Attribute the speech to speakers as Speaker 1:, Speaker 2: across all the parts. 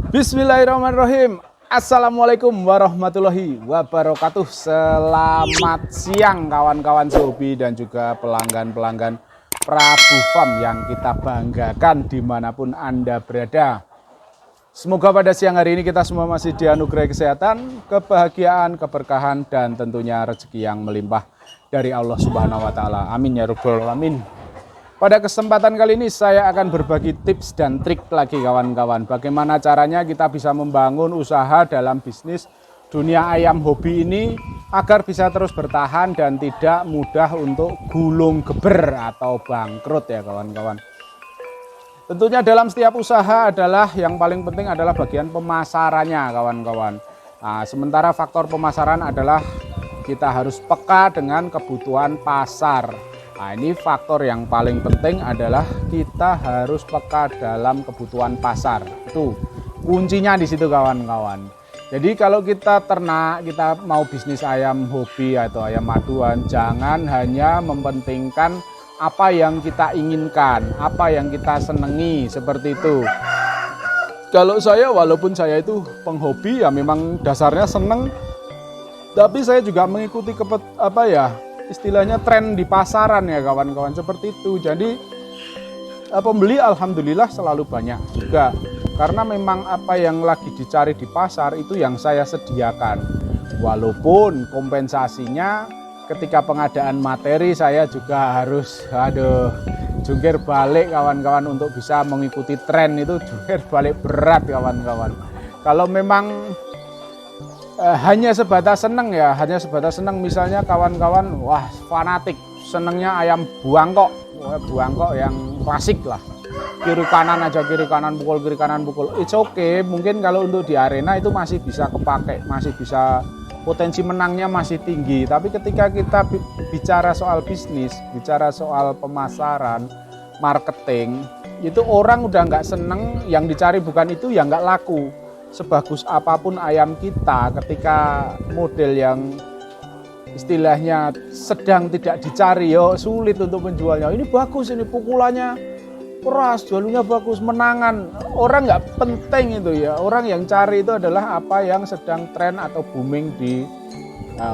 Speaker 1: Bismillahirrahmanirrahim. Assalamualaikum warahmatullahi wabarakatuh. Selamat siang kawan-kawan sehobi dan juga pelanggan-pelanggan Prabu Farm yang kita banggakan dimanapun Anda berada. Semoga pada siang hari ini kita semua masih dianugerahi kesehatan, kebahagiaan, keberkahan, dan tentunya rezeki yang melimpah dari Allah Subhanahu wa Ta'ala. Amin ya Rabbal Alamin. Pada kesempatan kali ini saya akan berbagi tips dan trik lagi kawan-kawan. Bagaimana caranya kita bisa membangun usaha dalam bisnis dunia ayam hobi ini agar bisa terus bertahan dan tidak mudah untuk gulung geber atau bangkrut ya kawan-kawan. Tentunya dalam setiap usaha adalah yang paling penting adalah bagian pemasarannya kawan-kawan. Nah, sementara faktor pemasaran adalah kita harus peka dengan kebutuhan pasar. Nah, ini faktor yang paling penting adalah kita harus peka dalam kebutuhan pasar. Itu kuncinya di situ kawan-kawan. Jadi kalau kita ternak, kita mau bisnis ayam hobi atau ayam maduan, jangan hanya mementingkan apa yang kita inginkan, apa yang kita senangi, seperti itu. Kalau saya, walaupun saya itu penghobi ya memang dasarnya seneng, tapi saya juga mengikuti istilahnya tren di pasaran ya kawan-kawan, seperti itu. Jadi pembeli alhamdulillah selalu banyak juga, karena memang apa yang lagi dicari di pasar itu yang saya sediakan. Walaupun kompensasinya ketika pengadaan materi saya juga harus jungkir balik kawan-kawan untuk bisa mengikuti tren itu, jungkir balik berat kawan-kawan. Kalau memang hanya sebatas seneng ya, misalnya kawan-kawan wah fanatik senengnya ayam buangkok yang klasik lah, kiri kanan pukul, it's okay. Mungkin kalau untuk di arena itu masih bisa kepake, masih bisa, potensi menangnya masih tinggi. Tapi ketika kita bicara soal bisnis, bicara soal pemasaran, marketing, itu orang udah nggak seneng, yang dicari bukan itu ya nggak laku. Sebagus apapun ayam kita, ketika model yang istilahnya sedang tidak dicari, sulit untuk menjualnya. Ini bagus, ini pukulannya keras, jualnya bagus, menangan. Orang nggak penting itu ya. Orang yang cari itu adalah apa yang sedang tren atau booming di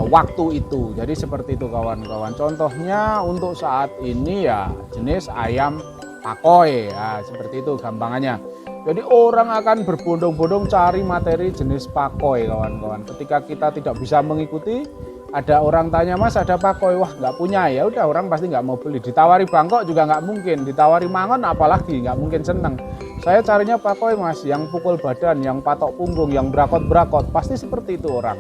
Speaker 1: waktu itu. Jadi seperti itu kawan-kawan. Contohnya untuk saat ini ya jenis ayam pakoi, ya, seperti itu gampangannya. Jadi orang akan berbondong-bondong cari materi jenis pakoi kawan-kawan. Ketika kita tidak bisa mengikuti, ada orang tanya, mas ada pakoi, wah nggak punya, ya udah orang pasti nggak mau beli. Ditawari bangkok juga nggak mungkin, ditawari mangon apalagi nggak mungkin seneng. Saya carinya pakoi mas, yang pukul badan, yang patok punggung, yang berakot-berakot, pasti seperti itu orang.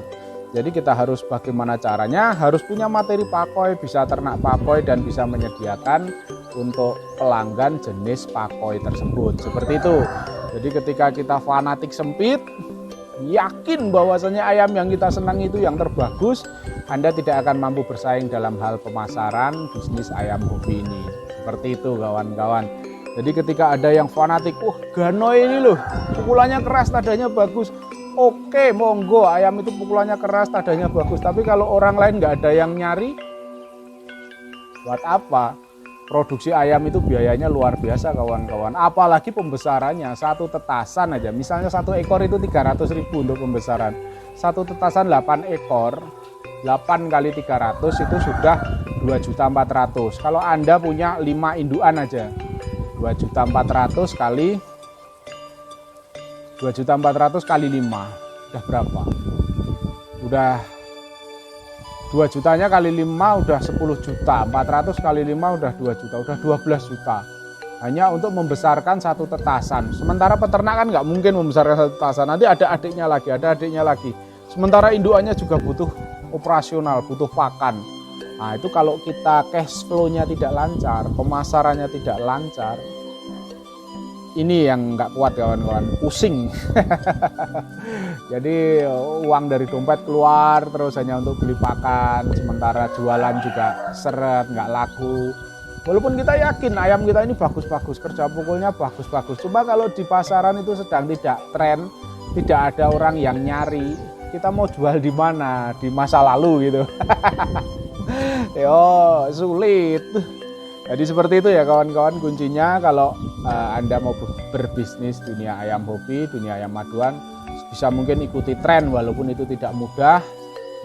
Speaker 1: Jadi kita harus bagaimana caranya, harus punya materi pakoi, bisa ternak pakoi dan bisa menyediakan untuk pelanggan jenis pakoi tersebut, seperti itu. Jadi ketika kita fanatik sempit, yakin bahwasanya ayam yang kita senang itu yang terbagus, Anda tidak akan mampu bersaing dalam hal pemasaran bisnis ayam hobi ini. Seperti itu kawan-kawan. Jadi ketika ada yang fanatik, Gano ini loh, pukulannya keras, tadanya bagus. Oke, monggo, ayam itu pukulannya keras, tadanya bagus. Tapi kalau orang lain nggak ada yang nyari, buat apa? Produksi ayam itu biayanya luar biasa kawan-kawan. Apalagi pembesarannya, satu tetasan aja. Misalnya satu ekor itu 300.000 untuk pembesaran. Satu tetasan 8 ekor, 8 kali 300 itu sudah 2.400.000. Kalau Anda punya 5 induan aja, 2.400.000 kali 2.400.000 kali 5, udah berapa? Udah 2 jutanya kali 5 udah 10 juta, 400 kali 5 udah 2 juta, udah 12 juta. Hanya untuk membesarkan satu tetasan. Sementara peternak kan nggak mungkin membesarkan satu tetasan, nanti ada adiknya lagi. Sementara induannya juga butuh operasional, butuh pakan. Nah itu kalau kita cash flow-nya tidak lancar, pemasarannya tidak lancar, ini yang nggak kuat kawan-kawan, pusing. Jadi uang dari dompet keluar terus hanya untuk beli pakan, sementara jualan juga seret, nggak laku. Walaupun kita yakin ayam kita ini bagus-bagus, kerja pukulnya bagus-bagus. Cuma kalau di pasaran itu sedang tidak tren, tidak ada orang yang nyari, kita mau jual di mana? Di masa lalu gitu. Sulit. Jadi seperti itu ya kawan-kawan, kuncinya kalau Anda mau berbisnis dunia ayam hobi, dunia ayam maduan, bisa mungkin ikuti tren walaupun itu tidak mudah,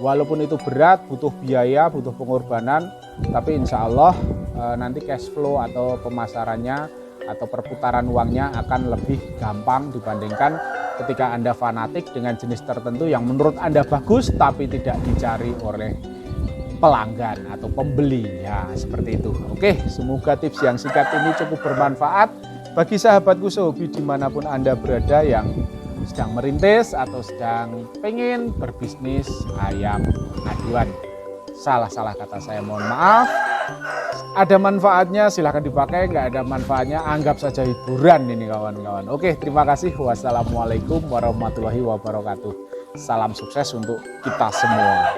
Speaker 1: walaupun itu berat, butuh biaya, butuh pengorbanan, tapi insya Allah nanti cash flow atau pemasarannya atau perputaran uangnya akan lebih gampang dibandingkan ketika Anda fanatik dengan jenis tertentu yang menurut Anda bagus tapi tidak dicari oleh pelanggan atau pembeli. Ya, seperti itu. Oke, semoga tips yang singkat ini cukup bermanfaat bagi sahabatku sehobi dimanapun Anda berada yang sedang merintis atau sedang pengen berbisnis ayam aduan. Salah kata saya, mohon maaf. Ada manfaatnya silahkan dipakai, nggak ada manfaatnya anggap saja hiburan ini kawan-kawan. Oke, terima kasih. Wassalamualaikum warahmatullahi wabarakatuh. Salam sukses untuk kita semua.